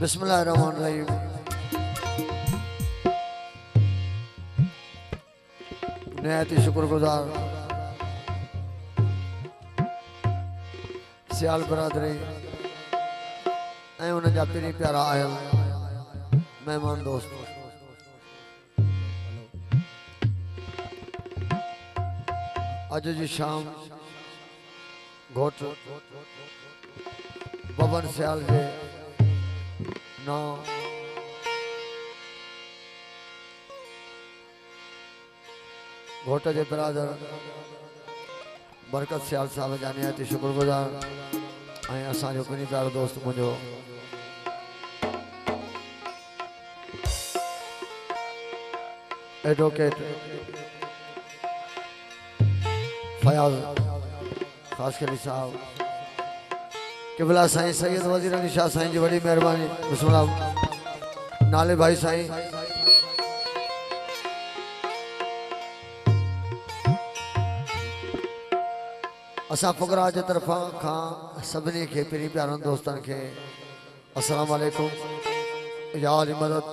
बिस्मिल्लाहिर्रहमानिर्रहीम। निहायत ही शुक्रगुजार सियाल बरादरी ऐं उन जा पिरी प्यारा आयल मेहमान दोस्त। अज जी शाम घोट बबन सियाल के ना घोट के बिरादर बरकत सियाल साहब जा निहायत ही शुक्रगुजार ऐं असांजो पिनी प्यारो दोस्त मुझो एडवोकेट फयाज खासकरी साहब किबला साईं सैयद वजीर अली शाह साईं जी बड़ी मेहरबानी। बिस्मिल्लाह नाले भाई साईं असा फुकरा जे तरफा खां सभिनी खे पिनी प्यारनि दोस्तनि खे अस्सलाम वालेकुम। या अली मदद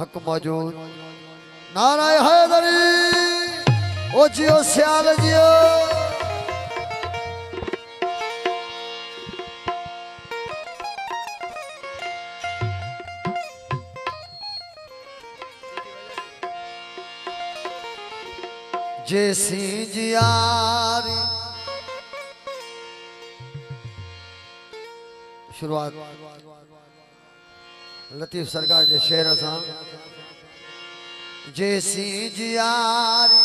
हक मौजूद नाराए हैदरी ओ जियो सियाल जियो। जैसी जियारी शुरुआत लतीफ सरकार के शेर सां। जैसी जियारी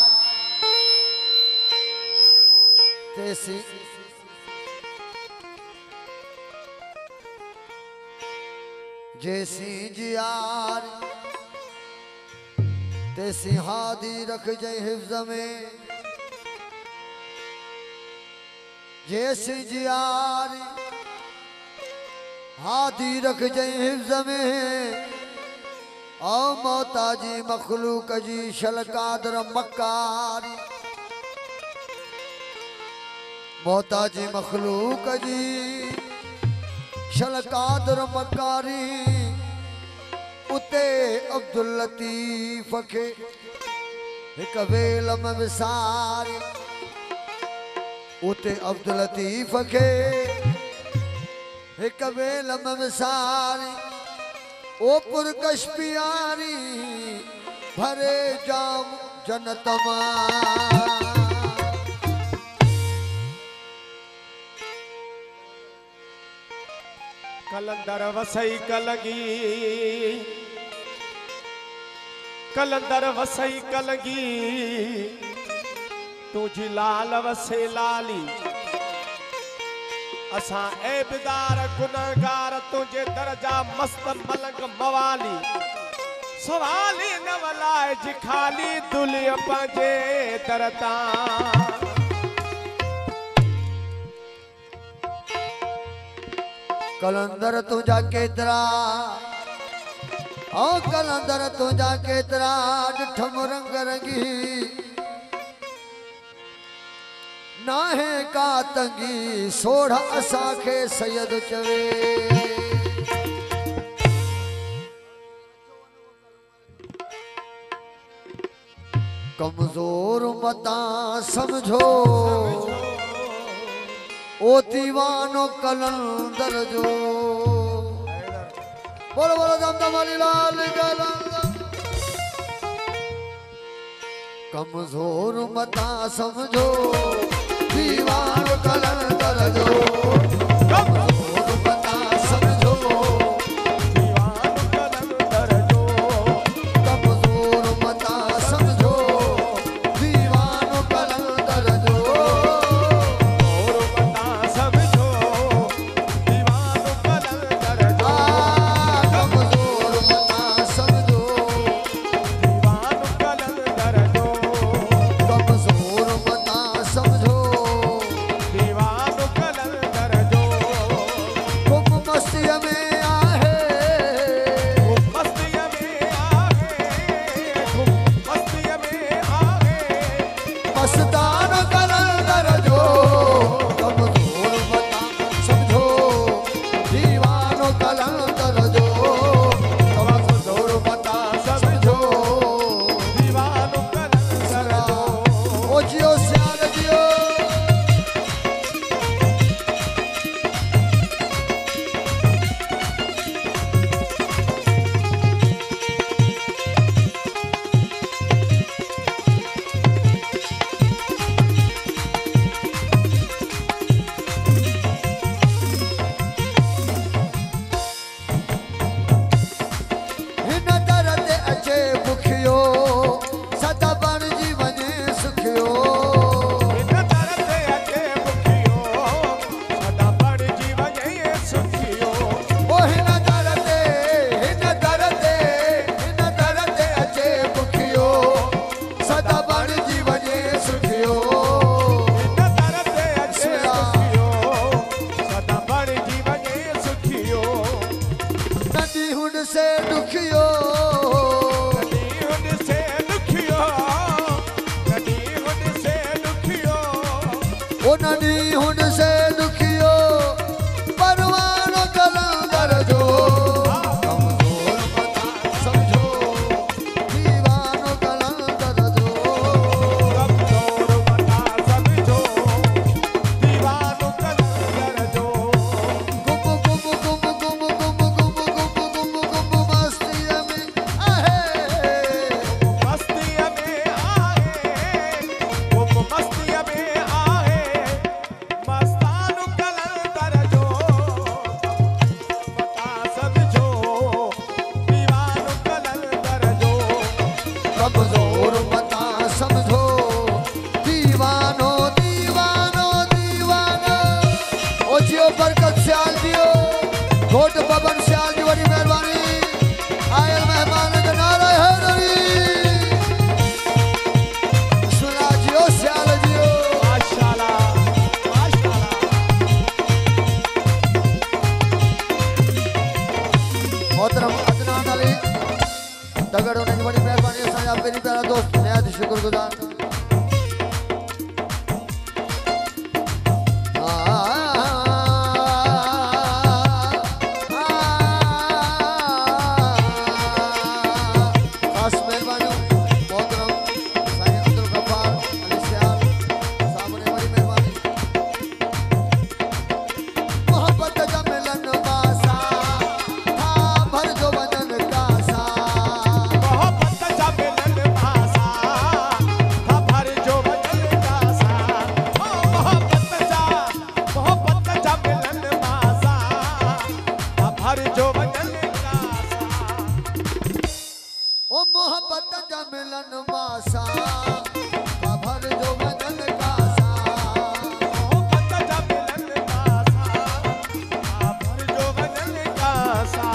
तैसी जैसी जियारी तैसी हादी रख जय हिफ्ज में। जैसी जियारी हादी रख जय हिफ्ज में। ओ मोताजी मखलूक जी शलकादर मकारी। मोताजी मखलूक जी शलकादर मकारी। उते अब्दुल लतीफ के एक वेल में विसारी। उते अब्दुल लतीफ के एक वेल में विसारी। ओ पुरकश प्यारी भरे जाम जन्नत मां। कलंदर वसई कलगी कलंदर वसई कलगी तुझी लाल वसे लाली। असा ऐबदार गुनहगार तुझे दर्जा मस्त मलंग मवाली। सवाली न वलाए जी खाली दुलिया पंजे तरता। कलंदर तुझा केतरा ओ कलंदर तुझा केतरा डिठम रंग रंगी। नाहे का तंगी सोढ़ असा के सैयद चवे। कमजोर मता समझो ओ दीवानो कलंदर जो। बोलो बोलो दमदम वाली लाल कलंदर। कमजोर मता समझो दीवानो कलंदर जो। कमजोर मता समझो दीवानो कलंदर जो। कमजोर मता समझो दीवानो कलंदर जो। से दुखियो कॾहिं हुन से दुखियो कॾहिं हुन से दुखियो ओ नदी हुन से दुखियो परवानो कलंदर जो कमजोर मता समझो दीवानो कलंदर जो कमजोर मता समझो दीवानो कलंदर जो गुम गुम गुम गुम गुम गुम गुम गुम गुम मस्ती में आहे मस्ती में आहे गुम मस्ती में आहे मस्तानु कलंदर जो मता समझो दीवानो कलंदर जो कमजोर मता समझो दीवानो दीवानो दीवानो ओ जियो बरकत सियाल जियो घोट बबन सियाल जी बड़ी मेहरबानी आयल मेहमान के नारा है नरी सुना जियो सियाल जियो माशाल्लाह माशाल्लाह मोहतरम अदनान अली दगड़ होने की बड़ी मेहरबानी है साहब मेरी प्यारा दोस्त नहायत शुक्रगुजार खास मेहरबानी मोहतरम साईं अब्दुल गफ्फार अली सियाल साहब ने बड़ी मेहरबानी मोहब्बत का मिलन वासा था भर जो बदन का सा मोहब्बत जा मिलन भासा था भर जो बदन का सा मोहब्बत जा मिलन भासा था भर जो बदन का सा ओ मोहब्बत का मिलन वासा था भर जो बदन का सा मोहब्बत जा मिलन भासा था भर जो बदन का सा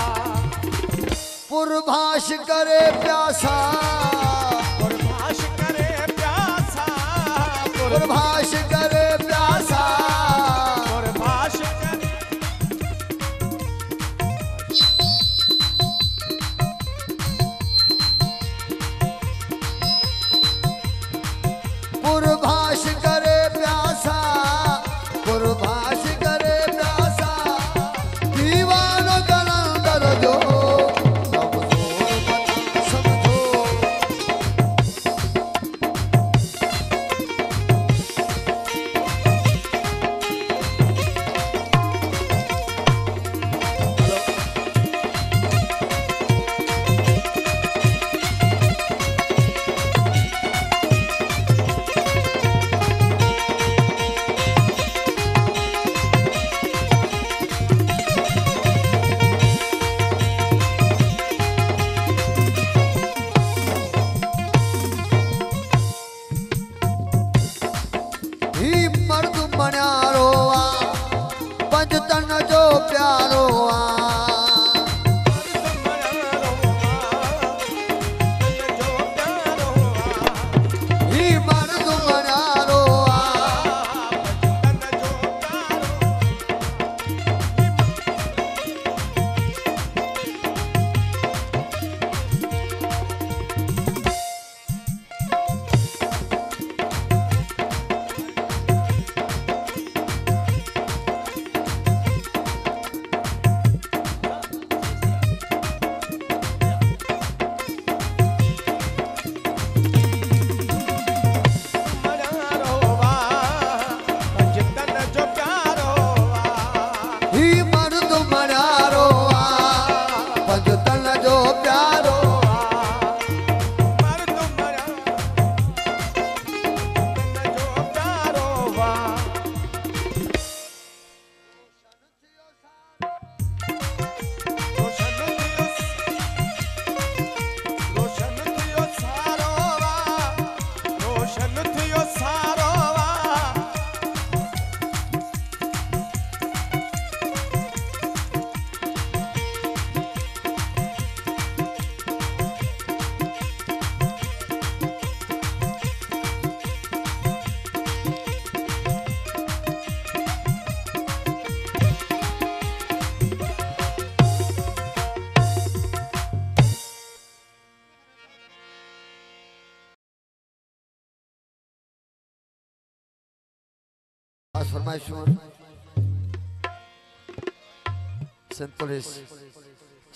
पुरभाष करे प्यासा पुरभाष करे प्यासा पुरभाष करे प्यासा पुरभाष करे पुरभाष करे प्यासा पुरभाष करे प्यासा दीवानो कलंदर जो कमजोर मत समझो फरमाइशों सिंध पुलिस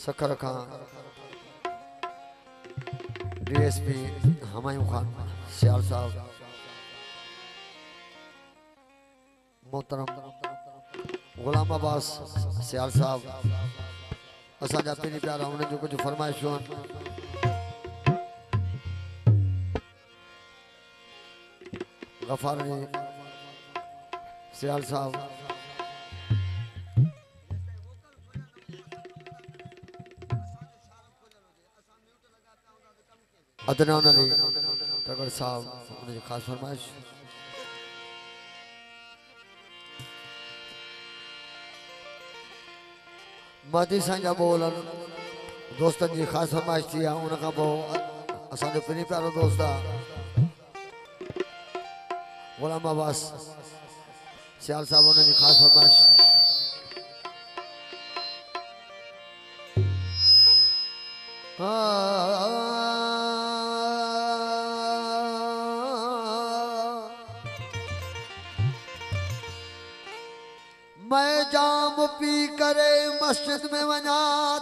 सखर खां डीएसपी हमायूं खान सियाल साहब मोहतरम गुलाम अब्बास सियाल साहब असांजा पहिरीं प्यारा उन्हनि जो कुझु फरमाइशूं आहिनि गफ़ार अली सियाल साहब अदनान अली टगर साहब उनकी खास फरमाइश मदी सां बोलन दोस्तन की खास फरमाइश थी आहे उन खां पोइ असांजो पहिरीं प्यारो दोस्त आहे गुलाम अब्बास सियाल साहब उनकी खास फरमाइश मैं जाम पी करे मस्जिद में वञा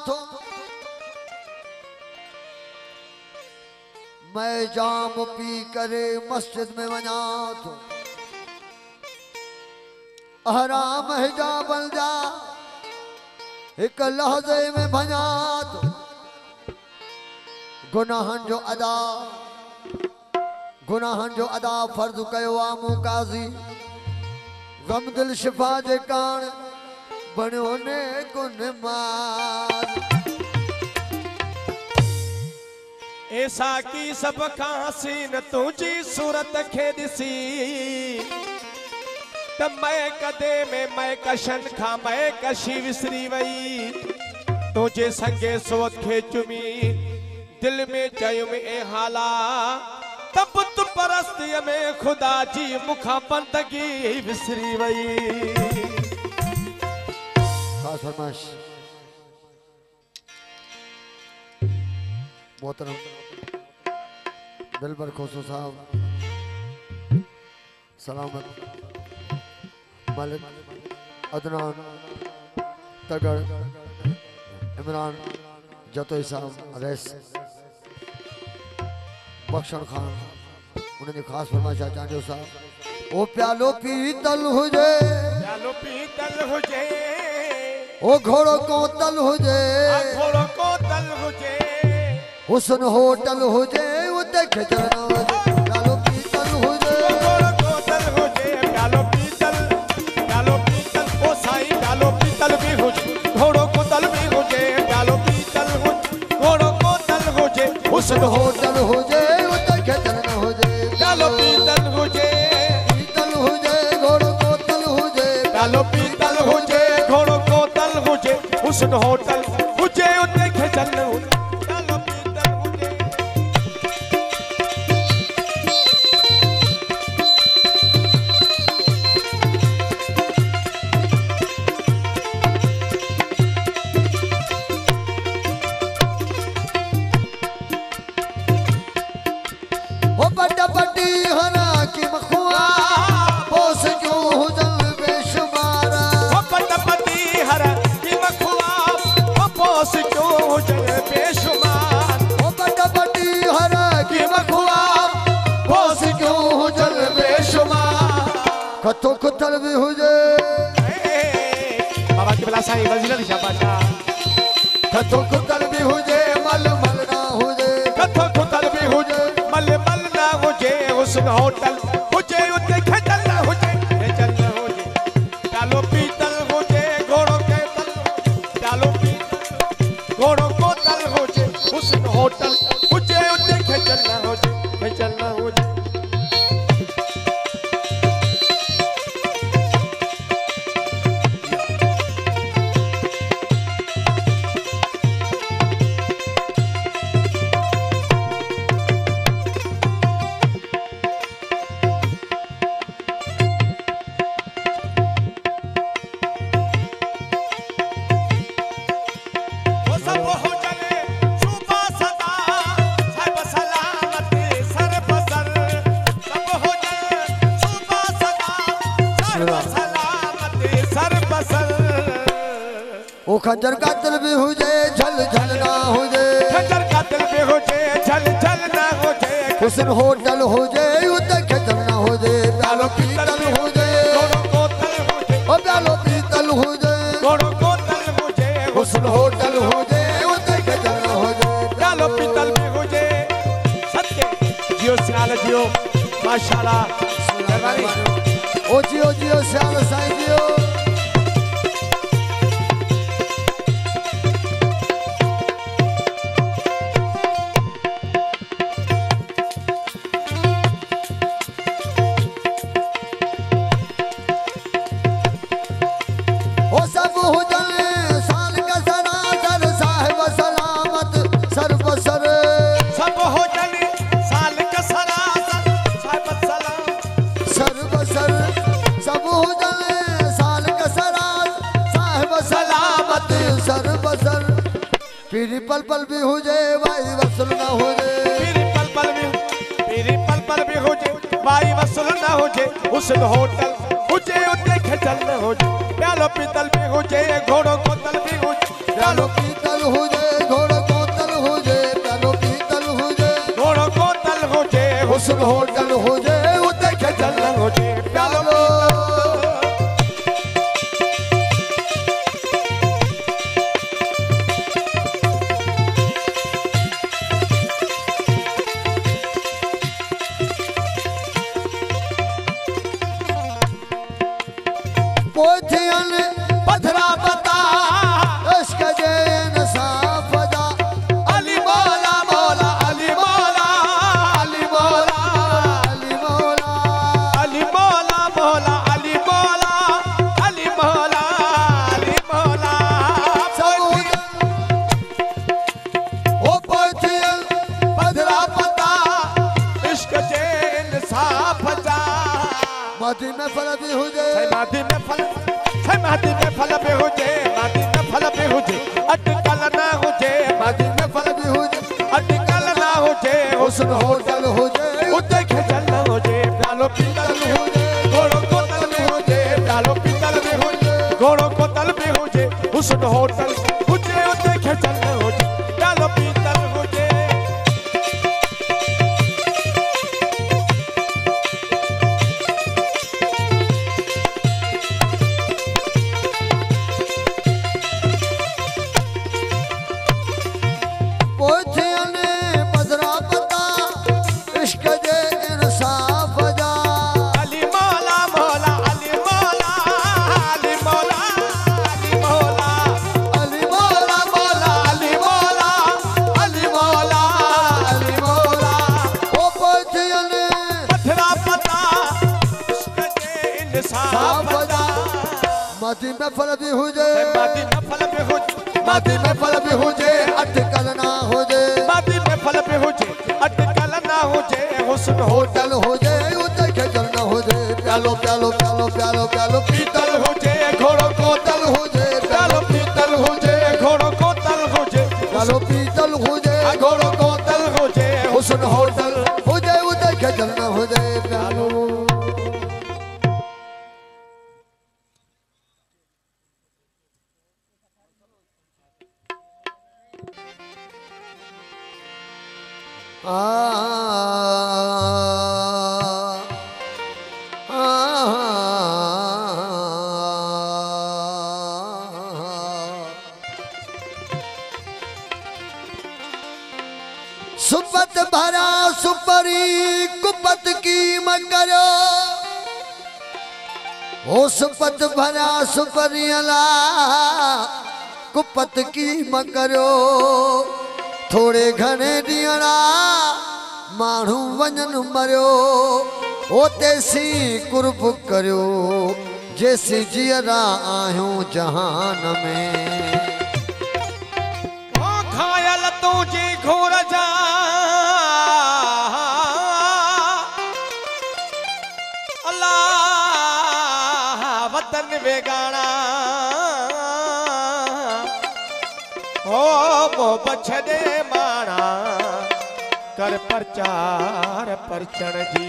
थो मैं जाम पी करे मस्जिद में वञा थो हराम हिजाबल जा एक लहज़े में भञा थो गुनाहन जो अदा फर्ज कयो आ मूं काज़ी गम दिल शिफा जे कान बणियो ने गुन मार ऐसा की सब खां हसीन तुझी सूरत खे ॾिसी त मैं कदे में मैं कशन खां मैं कशी विसरी वई तुझे संगे सोत खे चुमी दिल में चयुम ए हाला तब तु परस्तीअ में खुदा जी मुखा बंदगी विसरी वई खास फरमाइश मोहतरम दिलबर खोसो साहब सलामत मालिक अदनान तगड़ इमरान जतोई साहब रैस बख्शन खान उन्हें खास फरमाइश चांजो साहब ओ प्यालो पीतल हुजे ओ घोड़ो को तल हुजे हुसन होटल हुजे उते खिचड़ना हुजे प्यालो पीतल हुजे प्यालो पीतल ओ साईं प्यालो पीतल भी हुजे घोड़ो को तल भी हुजे प्यालो पीतल घोड़ो को तल हुजे हुसन होटल हुजे उते खिचड़ना हुजे प्यालो पीतल हुजे घोड़ो को तल हुजे प्यालो पीतल हुजे घोड़ो को तल हुजे हुसन होटल हुजे उते खिचड़ना हुजे प्यालो पीतल हुजे हो बड़ा बड़ी हरा की मखुआ पोस क्यों हुजल बेशुमारा हो बड़ा बड़ी हरा की मखुआ पोस क्यों हुजल बेशुमार हो बड़ा बड़ी हरा की मखुआ पोस क्यों हुजल बेशुमार कतो कुतल भी हुजे बाबा की बला साईं वजीर अली शाबाशा कतो कुतल भी हुजे मल मल ना हुजे कथो कुतल भी हुजे मल मल ना हुजे हुसन होटल हुजे उते खचल ना हुजे प्यालो पीतल हुजे घोड़ो के तल प्यालो पीतल घोड़ो को तल हुजे हुसन होटल हुजे उते खचल ना हुजे खंजर का दिल भी हुजे झल झल ना हुजे खंजर का दिल भी हुजे झल झल ना हुजे हुस्न होटल हुजे उते खजल ना हुजे प्यालो पीतल हुजे घोड़ों को तल हुजे ओ प्यालो पीतल हुजे घोड़ों को तल हुजे हुस्न होटल हुजे उते खजल ना हुजे प्यालो पीतल भी हुजे सत्य जियो सियाल जियो माशाल्लाह ओ जियो जियो सियाल साईं जियो पीरी पल पल भी हुजे भाई वसूल ना हुजे पीरी पल पल भी हुजे भाई वसूल ना हुजे हुस्न होटल हुजे उते खजल ना हुजे प्यालो पीतल भी हुजे घोड़ों को तल भी हुजे प्यालो पीतल हुजे घोड़ों को तल हुजे प्यालो पीतल हुजे घोड़ों को तल हुजे हुस्न होटल हुजे उते खजल ना हुजे प्यालो पोथियन पथरा बता इश्क जे इंसाफ दा अली मौला मौला अली मौला अली मौला अली मौला अली मौला मौला अली मौला अली मौला अली मौला ओ पोथियन पथरा बता इश्क जे इंसाफ दा माटी में फल भी हुजे माटी में फल भी हुजे माटी में फल भी हुजे अटकल ना हुजे माटी में फल भी हुजे अटकल ना हुजे हुस्न होटल हुजे उते खजल ना हुजे प्यालो पीतल भी हुजे घोड़ों को तल भी हुजे प्यालो पीतल भी हुजे घोड़ों को तल भी हुजे हुस्न होटल हुजे उते खजल ना हुजे प्यालो पीतल हुजे माटी में फल भी हुजे माटी में फल भी हुजे माटी में फल भी हुजे अटकल ना हुजे माटी में फल भी हुजे अटकल ना हुजे हुस्न होटल हुजे उते खजल ना हुजे प्यालो प्यालो प्यालो प्यालो प्यालो पीतल हुजे घोड़ों को तल हुजे प्यालो पीतल हुजे घोड़ों को तल हुजे प्यालो पीतल हुजे घोड़ों को तल हुजे हुस्न होटल हुजे उते खजल ना हुजे प्यालो सुपत भरा सुपरी कुपत की मकरो ओ सुपत भरा सुपरी अला कुपत की मकरो थोड़े घणे ॾींहणा माण्हू वञनि मरियो ओ तेसी कुर्ब करियो जेसी जीअरा आहियूं जहान में घायल तुझी घोर जा अल्लाह वतन बेगाना हो मोहब्बत छॾे माणा कर प्रचार परचण जी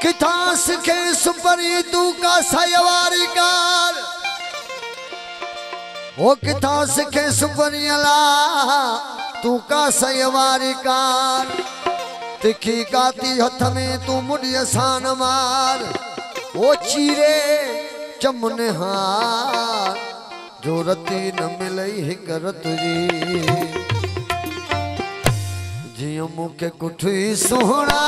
कि किथा सिखे सुपरी तू का सयवारी कार वो किथा सिखे सुपरी अला तू का सयवारी कार तिखी गाती हथ में तू मुड़ी सान मार वो चीरे चमन हार जो रती न मिलई हिकरत जी जियो मुके कुठी सुहणा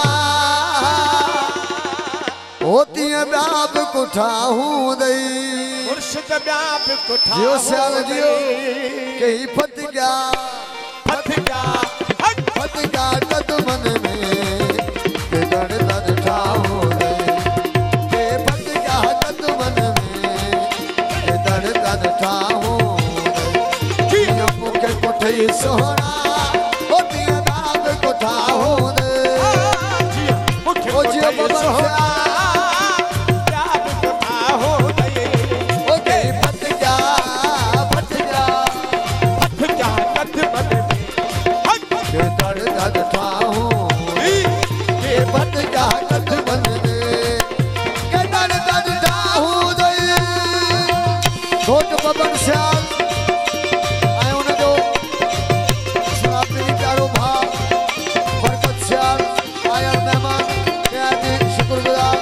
होती है ब्याब कुठा हूँ दई मुर्शिद ब्याब कुठा जियो सियाल जियो कहीं फत गया कदमन में के दर दर ठाहूँ दई के फत गया कदमन में के दर दर ठाहूँ दई जियो मुके कुठी सुहणा होती है ब्याब कुठा हूँ दई ओ जियो बबर बबन श्याल आयो न जो सलापी प्यारो भाव बरकत श्याल आया मेहमान के शुक्रगुजार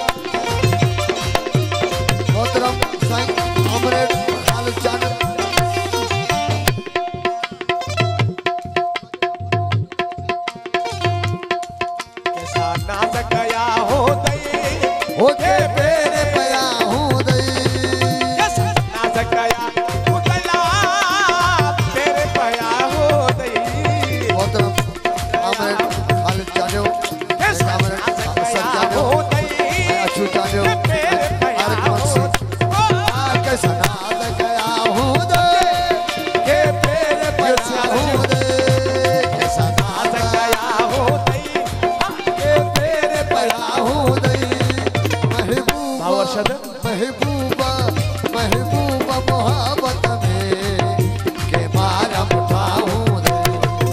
मोहतरम साईं अमरेट खालिद जानत कैसा नाज गया हो दई होके पेरे पया हूँ दई कैसा नाज गया महबूबा महबूबा मोहब्बत में के मारा उठाऊं दे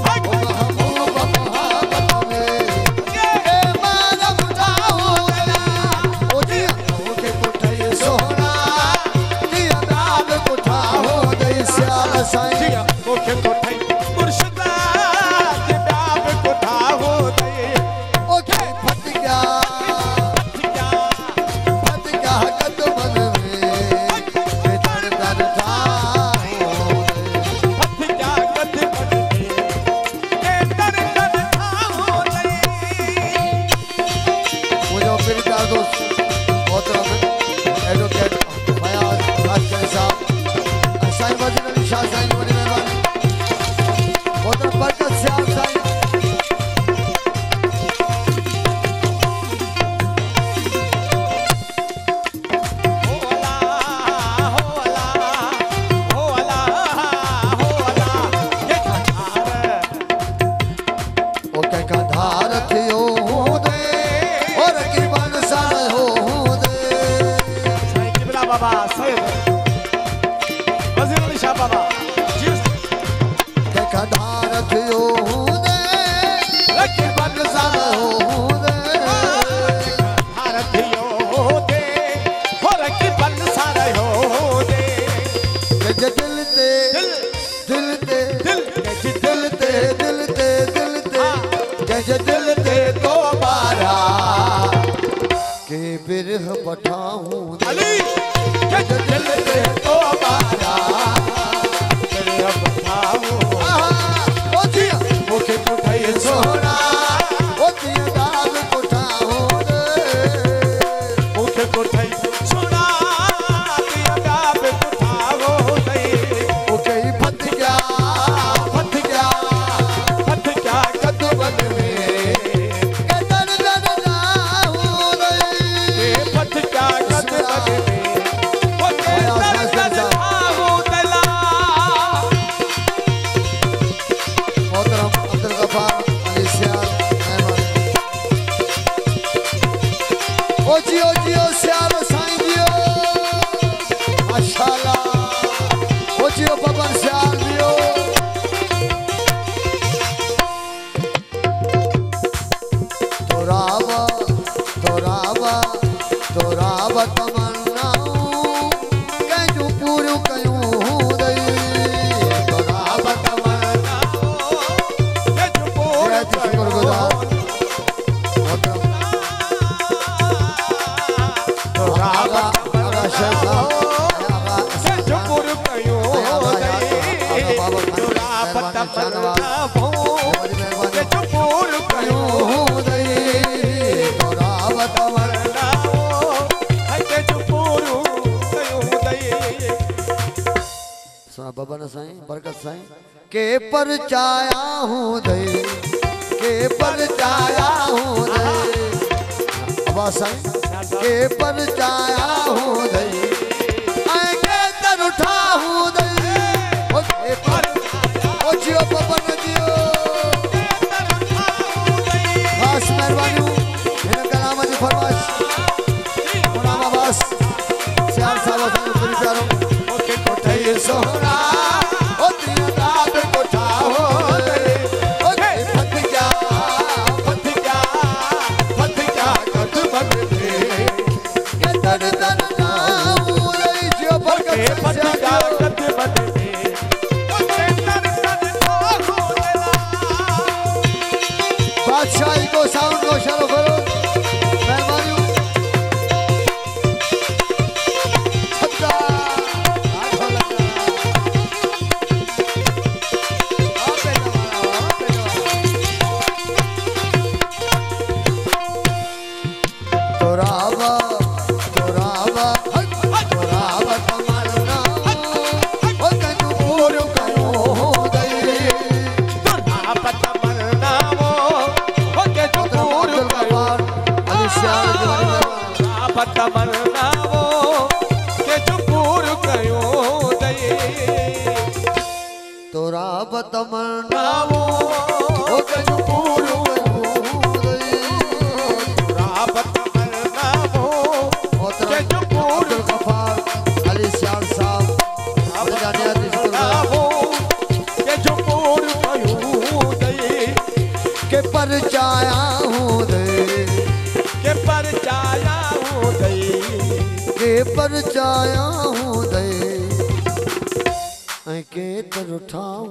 महबूबा मोहब्बत में के मारा उठाऊं दे ओ दिया के कुठे सोना दिया दाब कुठाऊं दे सियाल साईं दिया के कुठे मुर्शिद के दाब कुठाऊं दे ओके फट गया बाबा सैयद वजीर अली शाह बाबा जी पूरो कयूं दई तोरा तमन्नाओं के जो पूरो शुक्रगुजार तोरा तमन्नाओं के जो पूरो कयूं दई तोरा तमन्नाओं के जो पूरो कयूं दई तोरा तमन्नाओं के जो पूरो कयूं दई। सुना बाबा न साईं बरकत साईं के परचाया हूँ दई के परचाया हूँ दई आवाज साईं के परचाया हूँ दई आए के तर उठा हूँ दई ओ के पर ओ जियो बाबा न जियो खास मेहरबानी इन कलाम जी फरमाइश गुलाम अब्बास सियार साहब साईं पूरी प्यारो ओके कोठे सोहरा ओ दिया दाद कोठा हो ओ फत जा कद बद दे के दर दर नाम रही जो बरकत फट जा कद बद दे ओके तर तर हो देला बादशाही को साउंड को शरो करो मेहरबानी छक्का तोरावा तोरावा तोरावा तमन्ना ओ कनु पूरो कयो दई तोरा तमन्नाओं ओके जो पूरो कयो तमन्नाओं के जो पूरो कयो दई तोरा तमन्ना ओ कनु पूरो दई के जो पूरो गफार अली श्याम साहब जानिया के जो पूरो कयो दई के परचाया हूँ दई के परचाया हूँ दई के परचाया हूँ दई के तर उठाऊं